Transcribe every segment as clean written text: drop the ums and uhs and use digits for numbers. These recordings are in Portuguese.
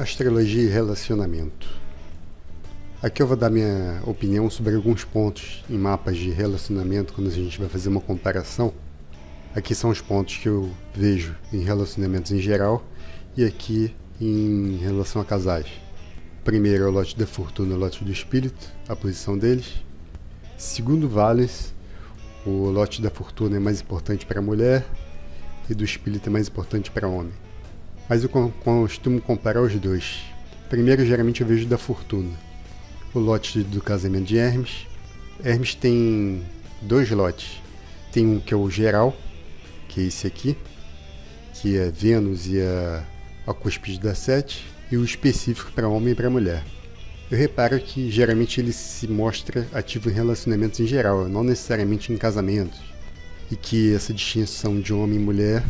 Astrologia e relacionamento. Aqui eu vou dar minha opinião sobre alguns pontos em mapas de relacionamento quando a gente vai fazer uma comparação. Aqui são os pontos que eu vejo em relacionamentos em geral e aqui em relação a casais. Primeiro é o lote da fortuna e o lote do espírito, a posição deles. Segundo Valens, o lote da fortuna é mais importante para a mulher e do espírito é mais importante para o homem. Mas eu costumo comparar os dois. Primeiro, geralmente eu vejo da fortuna. O lote do casamento de Hermes. Hermes tem dois lotes. Tem um que é o geral, que é esse aqui, que é Vênus e a cúspide da Sete, e o específico para homem e para mulher. Eu reparo que geralmente ele se mostra ativo em relacionamentos em geral, não necessariamente em casamentos, e que essa distinção de homem e mulher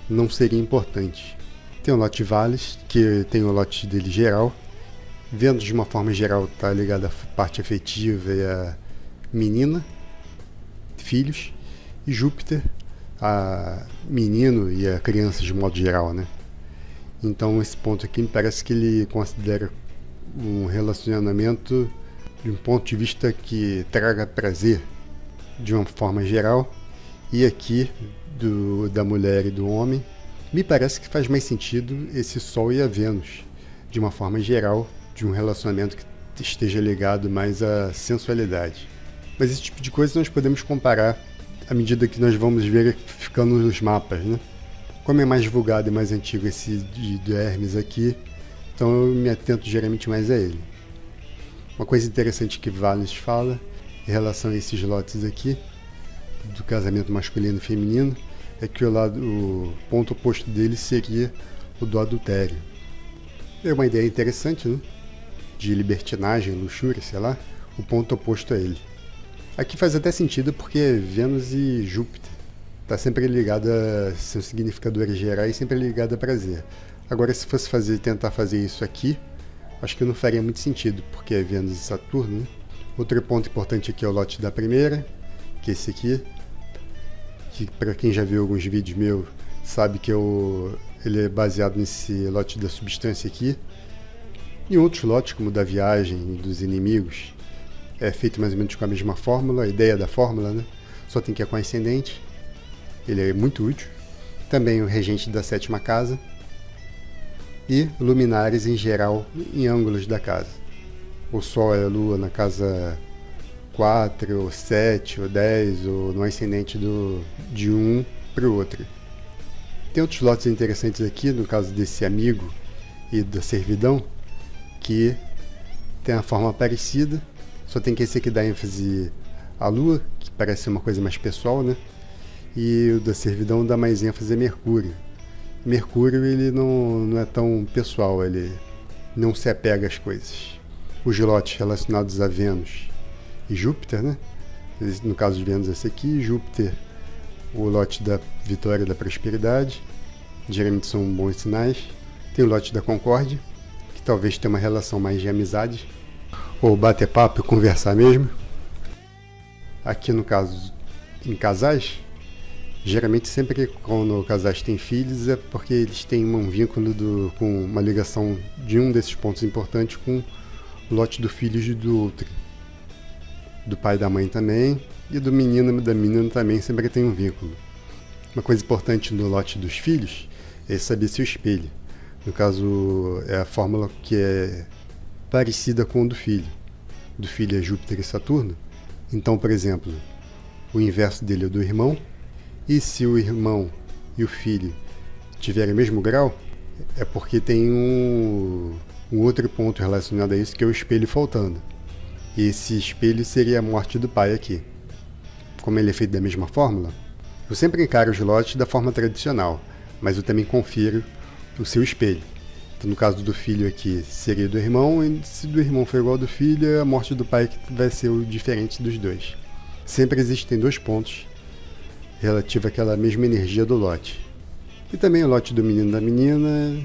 não seria importante. Tem o lote Valles, que tem o lote dele geral. Vênus, de uma forma geral, está ligado à parte afetiva e à menina, filhos, e Júpiter, a menino e a criança de modo geral, né? Então esse ponto aqui me parece que ele considera um relacionamento de um ponto de vista que traga prazer de uma forma geral, e aqui da mulher e do homem me parece que faz mais sentido esse Sol e a Vênus, de uma forma geral, de um relacionamento que esteja ligado mais à sensualidade. Mas esse tipo de coisa nós podemos comparar à medida que nós vamos verificando nos mapas, né? Como é mais divulgado e mais antigo esse de Hermes aqui, então eu me atento geralmente mais a ele. Uma coisa interessante que Valens fala em relação a esses lotes aqui, do casamento masculino e feminino, é que o ponto oposto dele seria o do adultério. É uma ideia interessante, né? De libertinagem, luxúria, sei lá, o ponto oposto a ele. Aqui faz até sentido porque é Vênus e Júpiter. Está sempre ligado a seus significadores gerais, sempre ligado a prazer. Agora, se fosse tentar fazer isso aqui, acho que não faria muito sentido, porque é Vênus e Saturno, né? Outro ponto importante aqui é o lote da primeira, que é esse aqui, que para quem já viu alguns vídeos meus, sabe que ele é baseado nesse lote da substância aqui. E outros lotes, como o da viagem e dos inimigos, é feito mais ou menos com a mesma fórmula, a ideia da fórmula, né? Só tem que é com ascendente. Ele é muito útil. Também o regente da sétima casa. E luminares em geral em ângulos da casa. O Sol e a Lua na casa 4, ou 7, ou 10, ou no ascendente de um para o outro. Tem outros lotes interessantes aqui, no caso desse amigo e da servidão, que tem a forma parecida, só tem que esse aqui dá ênfase à Lua, que parece ser uma coisa mais pessoal, né? E o da servidão dá mais ênfase a Mercúrio. Mercúrio ele não é tão pessoal, ele não se apega às coisas. Os lotes relacionados a Vênus e Júpiter, né? No caso de Vênus esse aqui, Júpiter, o lote da vitória e da prosperidade, geralmente são bons sinais. Tem o lote da concórdia, que talvez tenha uma relação mais de amizade, ou bater papo e conversar mesmo. Aqui no caso, em casais, geralmente sempre quando casais têm filhos é porque eles têm um vínculo com uma ligação de um desses pontos importantes com o lote do filho e do outro. Do pai e da mãe também, e do menino e da menina também sempre tem um vínculo. Uma coisa importante no lote dos filhos é saber se o espelho. No caso, é a fórmula que é parecida com o do filho. Do filho é Júpiter e Saturno. Então, por exemplo, o inverso dele é o do irmão, e se o irmão e o filho tiverem o mesmo grau, é porque tem um outro ponto relacionado a isso, que é o espelho faltando. E esse espelho seria a morte do pai aqui. Como ele é feito da mesma fórmula, eu sempre encaro os lotes da forma tradicional, mas eu também confiro o seu espelho. Então, no caso do filho aqui, seria do irmão, e se do irmão for igual ao do filho, é a morte do pai que vai ser o diferente dos dois. Sempre existem dois pontos relativos àquela mesma energia do lote. E também o lote do menino e da menina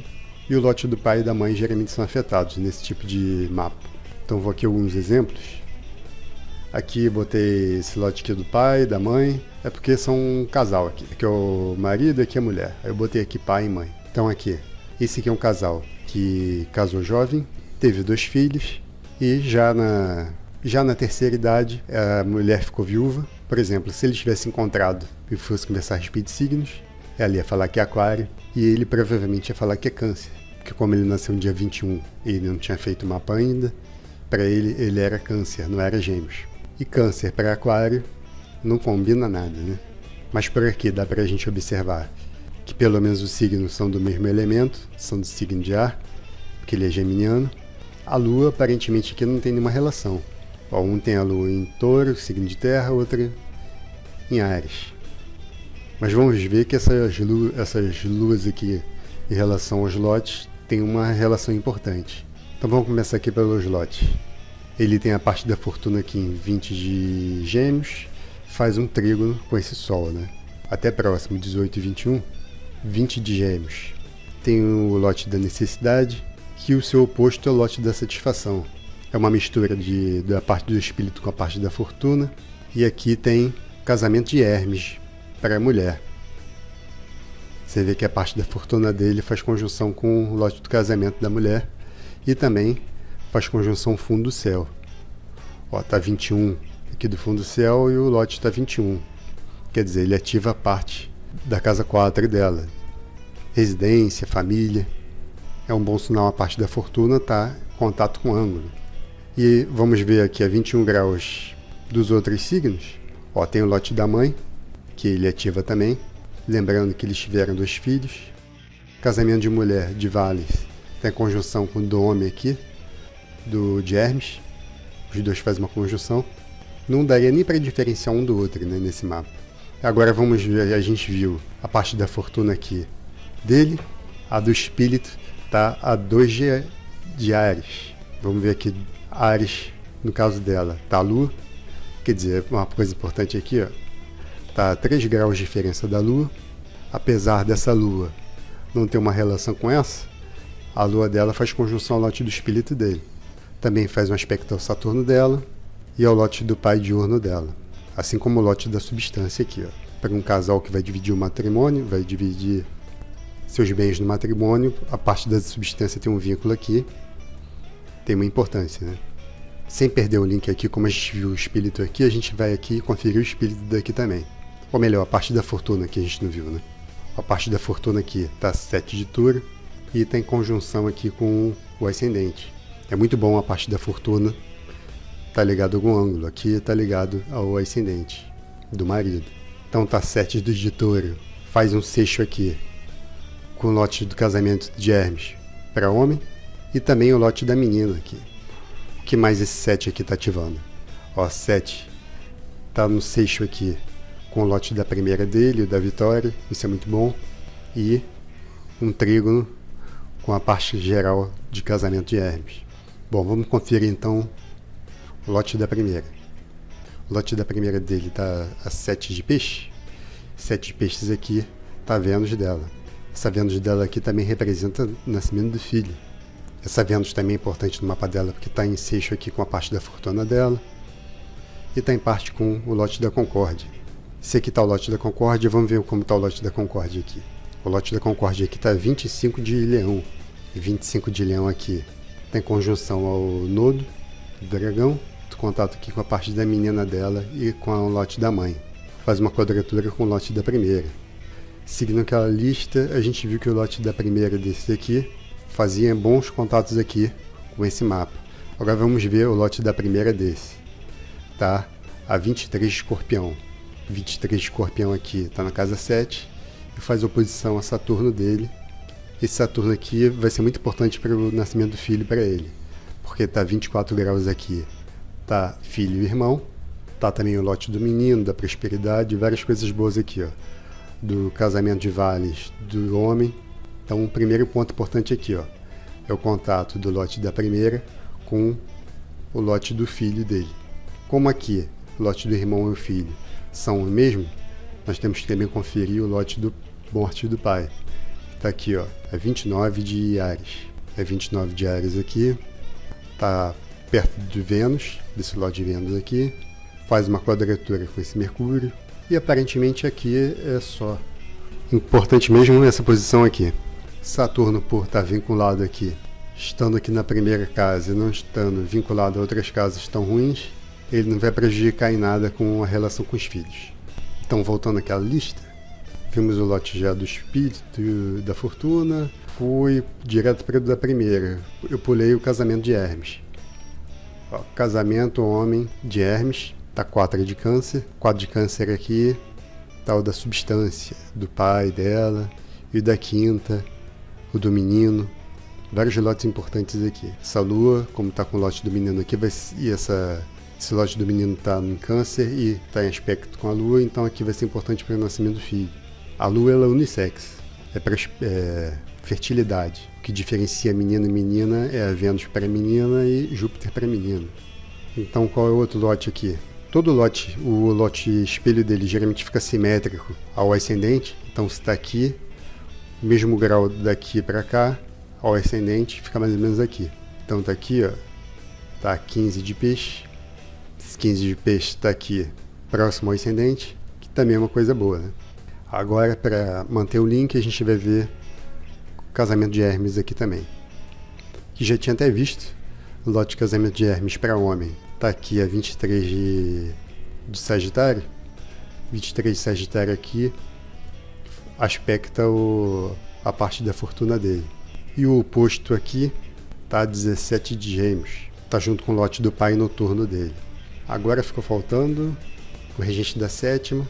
e o lote do pai e da mãe geralmente são afetados nesse tipo de mapa. Então vou aqui alguns exemplos. Aqui botei esse lote aqui do pai, da mãe, é porque são um casal aqui. Aqui é o marido e aqui é a mulher. Aí eu botei aqui pai e mãe. Então aqui, Esse aqui é um casal que casou jovem, teve 2 filhos e já na terceira idade a mulher ficou viúva. Por exemplo, se eles tivessem encontrado e fosse conversar a respeito de signos, ela ia falar que é aquário e ele provavelmente ia falar que é câncer. Porque como ele nasceu no dia 21 e ele não tinha feito o mapa ainda, para ele era câncer, não era gêmeos. E câncer para aquário não combina nada, né? Mas por aqui dá para a gente observar que pelo menos os signos são do mesmo elemento, são do signo de ar, porque ele é geminiano. A lua aparentemente aqui não tem nenhuma relação. Ó, um tem a lua em touro, signo de terra, outro em Áries. Mas vamos ver que essas luas aqui em relação aos lotes tem uma relação importante. Então vamos começar aqui pelos lotes. Ele tem a parte da fortuna aqui em 20 de Gêmeos, faz um trígono com esse Sol, né? Até próximo, 18 e 21, 20 de Gêmeos. Tem o lote da necessidade, que o seu oposto é o lote da satisfação. É uma mistura da parte do espírito com a parte da fortuna. E aqui tem casamento de Hermes para a mulher. Você vê que a parte da fortuna dele faz conjunção com o lote do casamento da mulher e também faz conjunção fundo do céu. Ó, tá 21 aqui do fundo do céu e o lote está 21. Quer dizer, ele ativa a parte da casa 4 dela. Residência, família. É um bom sinal a parte da fortuna tá em contato com o ângulo. E vamos ver aqui a 21 graus dos outros signos. Ó, tem o lote da mãe, que ele ativa também. Lembrando que eles tiveram 2 filhos. Casamento de mulher de Vales tem conjunção com o do homem aqui, de Hermes. Os dois fazem uma conjunção. Não daria nem para diferenciar um do outro, né, nesse mapa. Agora vamos ver, a gente viu a parte da fortuna aqui dele. A do espírito tá a 2 de Áries. Vamos ver aqui, Áries, no caso dela, tá a lua. Quer dizer, uma coisa importante aqui, ó. Tá a 3 graus de diferença da lua. Apesar dessa lua não ter uma relação com essa, a lua dela faz conjunção ao lote do espírito dele. Também faz um aspecto ao Saturno dela e ao lote do pai diurno dela. Assim como o lote da substância aqui, ó. Para um casal que vai dividir o matrimônio, vai dividir seus bens no matrimônio, a parte da substância tem um vínculo aqui. Tem uma importância, né? Sem perder o link aqui, como a gente viu o espírito aqui, a gente vai aqui conferir o espírito daqui também. Ou melhor, a parte da fortuna que a gente não viu, né? A parte da fortuna aqui está 7 de touro e está em conjunção aqui com o ascendente. É muito bom a parte da fortuna tá ligado a algum ângulo. Aqui está ligado ao ascendente do marido. Então tá 7 de touro, faz um sexto aqui com o lote do casamento de Hermes para homem e também o lote da menina aqui. O que mais esse 7 aqui está ativando? Ó, 7 tá no sexto aqui com o lote da primeira dele, o da Vitória, isso é muito bom. E um trígono com a parte geral de casamento de Hermes. Bom, vamos conferir então o lote da primeira. O lote da primeira dele está a 7 de peixe. 7 de peixes aqui está a Vênus dela. Essa Vênus dela aqui também representa o nascimento do filho. Essa Vênus também é importante no mapa dela porque está em sexto aqui com a parte da fortuna dela. E está em parte com o lote da Concórdia. Esse aqui está o lote da Concórdia, vamos ver como está o lote da Concórdia aqui. O lote da Concórdia aqui está 25 de Leão. E 25 de Leão aqui tem conjunção ao nodo do dragão, contato aqui com a parte da menina dela e com o lote da mãe. Faz uma quadratura com o lote da primeira. Seguindo aquela lista, a gente viu que o lote da primeira desse aqui fazia bons contatos aqui com esse mapa. Agora vamos ver o lote da primeira desse. Tá a 23 de Escorpião. 23 de Escorpião aqui está na casa 7 e faz oposição a Saturno dele. Esse Saturno aqui vai ser muito importante para o nascimento do filho para ele, porque está 24 graus aqui, tá filho e irmão, tá também o lote do menino, da prosperidade, várias coisas boas aqui, ó, do casamento de Vales do homem. Então o primeiro ponto importante aqui, ó, é o contato do lote da primeira com o lote do filho dele. Como aqui o lote do irmão e o filho são o mesmo, nós temos que também conferir o lote do morte do pai. Está aqui, ó, é 29 de Áries. É 29 de Áries aqui. Está perto de Vênus, desse lote de Vênus aqui. Faz uma quadratura com esse Mercúrio. E aparentemente aqui é só. Importante mesmo essa posição aqui. Saturno, por estar vinculado aqui, estando aqui na primeira casa e não estando vinculado a outras casas tão ruins, ele não vai prejudicar em nada com a relação com os filhos. Então, voltando àquela lista, vimos o lote já do espírito, da fortuna, fui direto para o da primeira. Eu pulei o casamento de Hermes. Ó, casamento, homem de Hermes, tá 4 de câncer. 4 de câncer aqui, tá o da substância, do pai dela, e o da quinta, o do menino. Vários lotes importantes aqui. Essa lua, como tá com o lote do menino aqui, esse lote do menino está em câncer e está em aspecto com a lua, então aqui vai ser importante para o nascimento do filho. A lua ela é unissex, é para fertilidade. O que diferencia menino e menina é a Vênus para menina e Júpiter para menino. Então qual é o outro lote aqui? Todo lote, o lote espelho dele geralmente fica simétrico ao ascendente, então se está aqui, mesmo grau daqui para cá, ao ascendente, fica mais ou menos aqui. Então está aqui, ó, tá 15 de peixe. 15 de peixe está aqui próximo ao ascendente, que também é uma coisa boa, né? Agora, para manter o link, a gente vai ver o casamento de Hermes aqui também, que já tinha até visto. O lote de casamento de Hermes para homem está aqui a 23 de Sagitário. 23 de Sagitário aqui aspecta a parte da fortuna dele. E o oposto aqui está a 17 de Gêmeos, está junto com o lote do pai noturno dele. Agora ficou faltando o regente da sétima.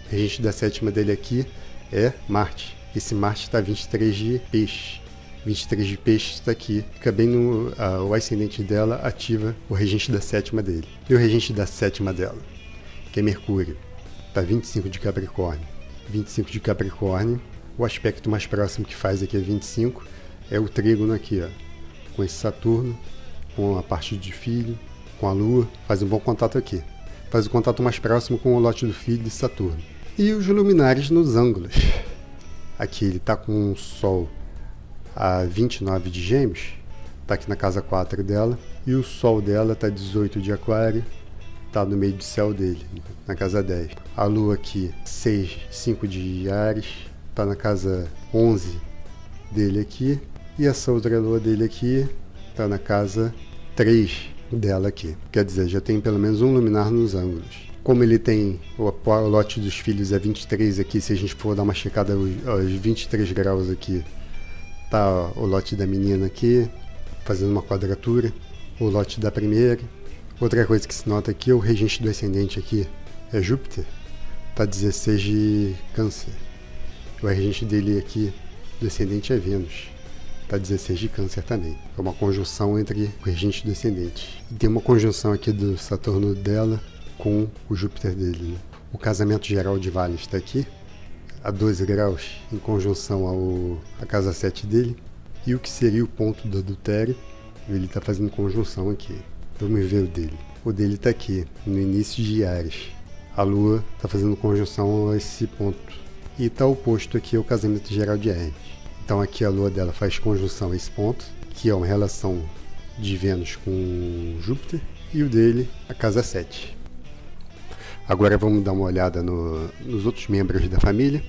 O regente da sétima dele aqui é Marte. Esse Marte está 23 de peixe. 23 de peixe está aqui. Fica bem no... o ascendente dela ativa o regente da sétima dele. E o regente da sétima dela, que é Mercúrio, está 25 de Capricórnio. 25 de Capricórnio. O aspecto mais próximo que faz aqui é 25. É o trígono aqui, ó, com esse Saturno, com a parte de filho, com a Lua, faz um bom contato aqui. Faz o contato mais próximo com o lote do filho de Saturno. E os luminares nos ângulos. Aqui ele está com o Sol a 29 de Gêmeos, está aqui na casa 4 dela, e o Sol dela está 18 de Aquário, está no meio do céu dele, na casa 10. A Lua aqui, 5 de Áries, está na casa 11 dele aqui, e essa outra Lua dele aqui está na casa 3 dela aqui. Quer dizer, já tem pelo menos um luminar nos ângulos. Como ele tem o lote dos filhos é 23 aqui, se a gente for dar uma checada aos 23 graus aqui, tá o lote da menina aqui, fazendo uma quadratura, o lote da primeira. Outra coisa que se nota aqui, o regente do ascendente aqui é Júpiter, tá 16 de Câncer. O regente dele aqui do ascendente é Vênus, tá 16 de Câncer também. É uma conjunção entre o regente do ascendente. E tem uma conjunção aqui do Saturno dela com o Júpiter dele, né? O casamento geral de Vales está aqui, a 12 graus, em conjunção à casa 7 dele. E o que seria o ponto do adultério, ele está fazendo conjunção aqui. Vamos ver o dele. O dele está aqui, no início de Áries. A Lua está fazendo conjunção a esse ponto. E está oposto aqui ao casamento geral de Hermes. Então aqui a Lua dela faz conjunção a esse ponto, que é uma relação de Vênus com Júpiter. E o dele, a casa 7. Agora vamos dar uma olhada nos outros membros da família.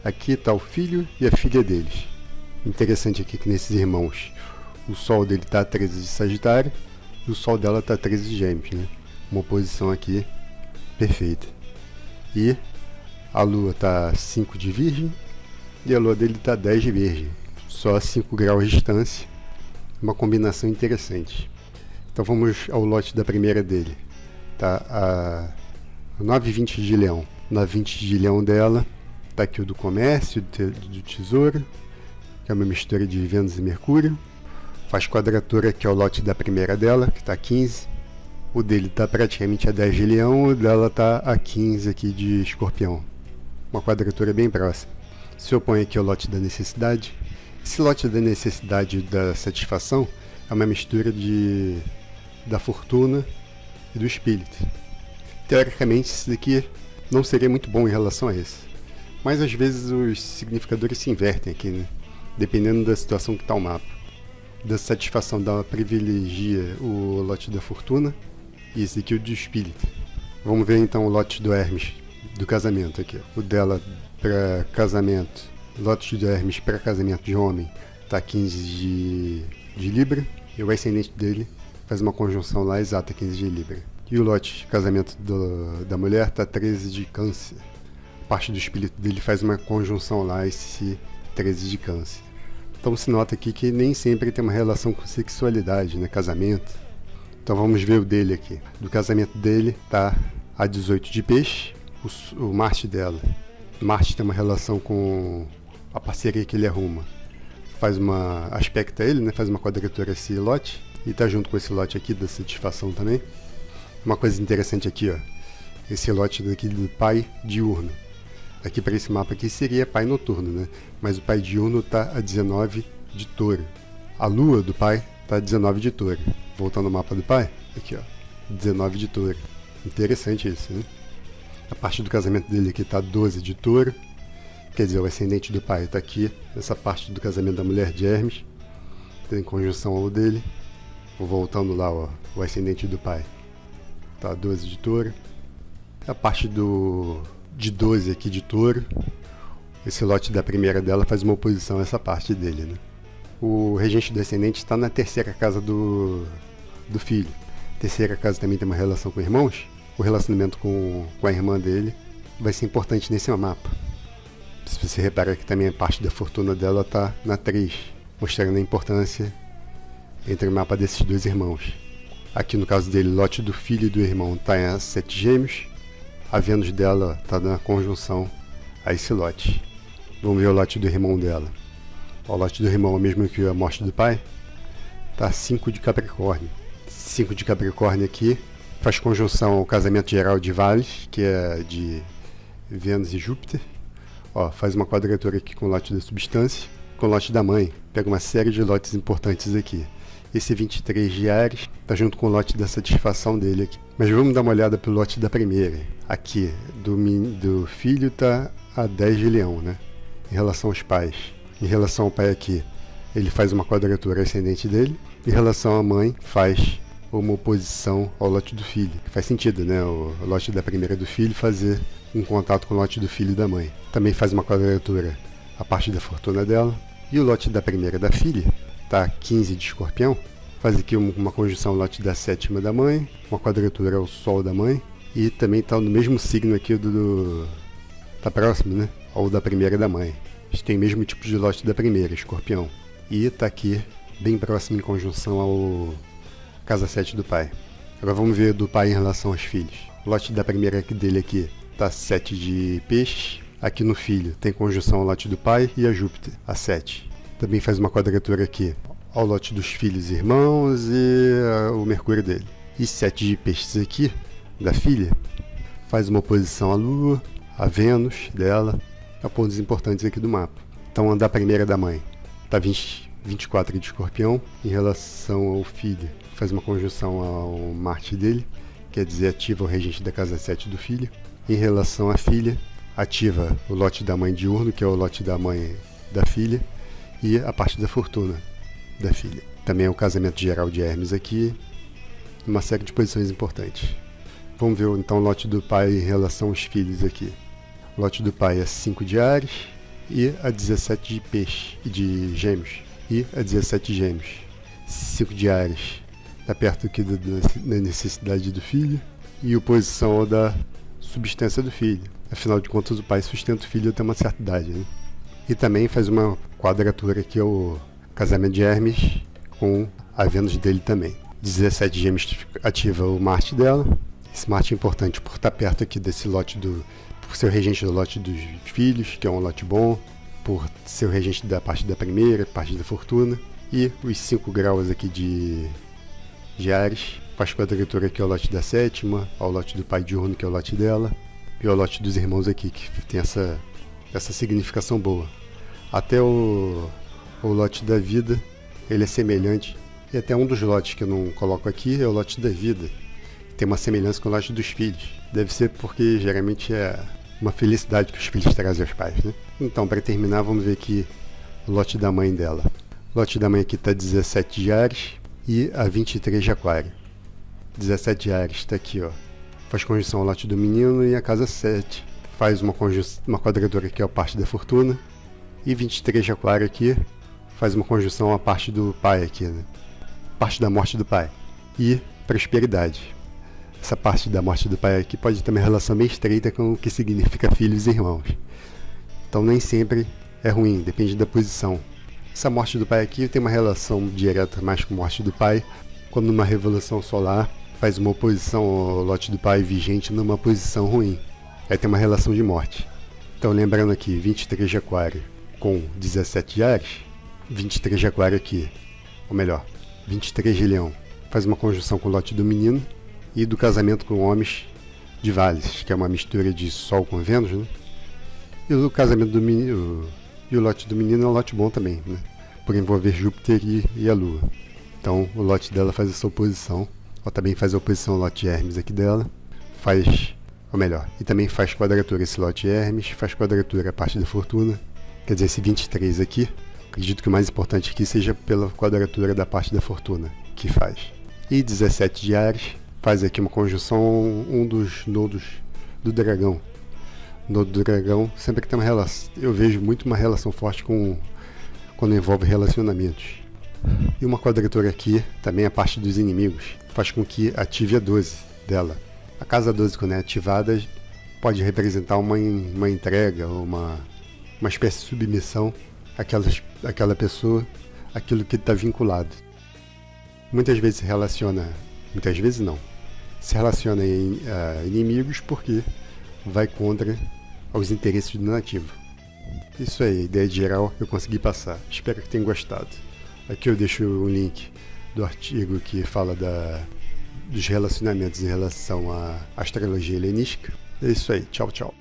Aqui está o filho e a filha deles. Interessante aqui que nesses irmãos, o Sol dele está a 13 de Sagitário e o Sol dela está a 13 de Gêmeos, né? Uma posição aqui perfeita. E a Lua está a 5 de Virgem e a Lua dele está a 10 de Virgem. Só a 5 graus de distância. Uma combinação interessante. Então vamos ao lote da primeira dele. Tá a 9,20 de Leão. 9,20 de Leão dela, tá aqui o do comércio, do tesouro, que é uma mistura de Vênus e Mercúrio. Faz quadratura aqui ao lote da primeira dela, que tá 15. O dele tá praticamente a 10 de Leão, o dela tá a 15 aqui de Escorpião. Uma quadratura bem próxima. Se opõe aqui ao lote da necessidade. Esse lote da necessidade e da satisfação é uma mistura da fortuna e do espírito. Teoricamente, isso daqui não seria muito bom em relação a isso. Mas às vezes os significadores se invertem aqui, né? Dependendo da situação que está o mapa. Da satisfação da privilegia o lote da fortuna e esse aqui o do espírito. Vamos ver então o lote do Hermes, do casamento aqui. O dela para casamento lote de Hermes para casamento de homem está 15 de Libra, e o ascendente dele faz uma conjunção lá exata 15 de Libra. E o lote de casamento da mulher está 13 de Câncer. A parte do espírito dele faz uma conjunção lá esse 13 de Câncer. Então se nota aqui que nem sempre tem uma relação com sexualidade, né? Casamento. Então vamos ver o dele aqui. Do casamento dele está a 18 de Peixe, o Marte dela. Marte tem uma relação com a parceria que ele arruma. Faz uma aspecta ele, né? Faz uma quadratura esse lote. E está junto com esse lote aqui da satisfação também. Uma coisa interessante aqui, ó. Esse lote daqui do pai diurno. Aqui para esse mapa aqui seria pai noturno, né? Mas o pai diurno está a 19 de Touro. A lua do pai está a 19 de Touro. Voltando ao mapa do pai, aqui ó, 19 de Touro. Interessante isso, né? A parte do casamento dele aqui está 12 de Touro. Quer dizer, o ascendente do pai está aqui. Essa parte do casamento da mulher de Hermes tem conjunção ao dele. Vou voltando lá, ó, o ascendente do pai tá 12 de Touro. A parte de 12 aqui de Touro, esse lote da primeira dela faz uma oposição a essa parte dele, né? O regente descendente está na terceira casa do filho. A terceira casa também tem uma relação com irmãos. O relacionamento com a irmã dele vai ser importante nesse mapa. Se você reparar que também a parte da fortuna dela está na 3, mostrando a importância entre o mapa desses dois irmãos. Aqui no caso dele, o lote do filho e do irmão está em 7 gêmeos. A Vênus dela está na conjunção a esse lote. Vamos ver o lote do irmão dela. O lote do irmão, mesmo que a morte do pai, está 5 de Capricórnio. 5 de Capricórnio aqui faz conjunção ao casamento geral de Vales, que é de Vênus e Júpiter. Ó, faz uma quadratura aqui com o lote da substância, com o lote da mãe. Pega uma série de lotes importantes aqui. Esse 23 de Ares está junto com o lote da satisfação dele aqui. Mas vamos dar uma olhada para o lote da primeira. Aqui, do filho está a 10 de Leão, né? Em relação aos pais. Em relação ao pai aqui, ele faz uma quadratura ascendente dele. Em relação à mãe, faz uma oposição ao lote do filho. Faz sentido, né? O lote da primeira do filho fazer um contato com o lote do filho e da mãe. Também faz uma quadratura a parte da fortuna dela. E o lote da primeira da filha tá 15 de Escorpião, faz aqui uma conjunção ao lote da sétima da mãe, uma quadratura ao sol da mãe, e também está no mesmo signo aqui tá próximo, né, ao da primeira da mãe. A gente tem o mesmo tipo de lote da primeira, Escorpião, e está aqui bem próximo em conjunção ao casa 7 do pai. Agora vamos ver do pai em relação aos filhos. O lote da primeira dele aqui tá 7 de Peixes, aqui no filho tem conjunção ao lote do pai e a Júpiter, a 7. Também faz uma quadratura aqui ao lote dos filhos e irmãos e o Mercúrio dele. E 7 de Peixes aqui, da filha, faz uma oposição à Lua, a Vênus dela, a pontos importantes aqui do mapa. Então, a da primeira da mãe está 24 de Escorpião, em relação ao filho, faz uma conjunção ao Marte dele, quer dizer, ativa o regente da casa 7 do filho. Em relação à filha, ativa o lote da mãe diurno, que é o lote da mãe da filha, e a parte da fortuna da filha. Também é o casamento geral de Hermes aqui, uma série de posições importantes. Vamos ver então o lote do pai em relação aos filhos aqui. O lote do pai é 5 de Ares e a 17 de Peixe, de Gêmeos, e a 17 de Gêmeos. 5 de Ares está perto aqui da necessidade do filho e oposição da substância do filho. Afinal de contas, o pai sustenta o filho até uma certa idade, né? E também faz uma quadratura aqui ao casamento de Hermes com a Vênus dele também. 17 de Gêmeos ativa o Marte dela. Esse Marte é importante por estar perto aqui desse lote por ser o regente do lote dos filhos, que é um lote bom, por ser o regente da parte da primeira, parte da fortuna. E os 5 graus aqui de Ares, faz quadratura aqui ao lote da sétima, ao lote do pai diurno, que é o lote dela, e ao lote dos irmãos aqui, que tem essa significação boa. Até o lote da vida, ele é semelhante, e até um dos lotes que eu não coloco aqui é o lote da vida, tem uma semelhança com o lote dos filhos. Deve ser porque geralmente é uma felicidade que os filhos trazem aos pais, né? Então, para terminar, vamos ver aqui o lote da mãe dela. O lote da mãe aqui está 17 de Ares e a 23 de Aquário. 17 de Ares está aqui, ó. Faz conjunção ao lote do menino e a casa 7. Faz uma quadratura aqui, ó, parte da fortuna. E 23 de aquário aqui faz uma conjunção à parte do pai aqui, né? Parte da morte do pai. E prosperidade. Essa parte da morte do pai aqui pode ter uma relação bem estreita com o que significa filhos e irmãos. Então nem sempre é ruim, depende da posição. Essa morte do pai aqui tem uma relação direta mais com a morte do pai, quando numa revolução solar faz uma oposição ao lote do pai vigente numa posição ruim. Aí tem uma relação de morte. Então lembrando aqui, 23 de aquário com 17 de Áries, 23 de aquário aqui, ou melhor, 23 de leão, faz uma conjunção com o lote do menino e do casamento com homens de Vales, que é uma mistura de Sol com Vênus, né? E o casamento do menino e o lote do menino é um lote bom também, né? Por envolver Júpiter e a Lua. Então o lote dela faz essa oposição, ou também faz a oposição ao lote Hermes aqui dela, ou melhor, e também faz quadratura esse lote Hermes, faz quadratura a parte da fortuna, quer dizer, esse 23 aqui, acredito que o mais importante aqui seja pela quadratura da parte da fortuna que faz. E 17 de Áries faz aqui uma conjunção, um dos nodos do dragão. O nodo do dragão sempre que tem uma relação, eu vejo muito uma relação forte quando envolve relacionamentos. E uma quadratura aqui, também a parte dos inimigos, faz com que ative a 12 dela. A casa 12, quando é ativada, pode representar uma entrega, uma espécie de submissão àquela pessoa, aquilo que está vinculado. Muitas vezes se relaciona, muitas vezes não, se relaciona a inimigos porque vai contra os interesses do nativo. Isso aí, a ideia geral eu consegui passar. Espero que tenham gostado. Aqui eu deixo o link do artigo que fala dos relacionamentos em relação à astrologia helenística. É isso aí, tchau, tchau.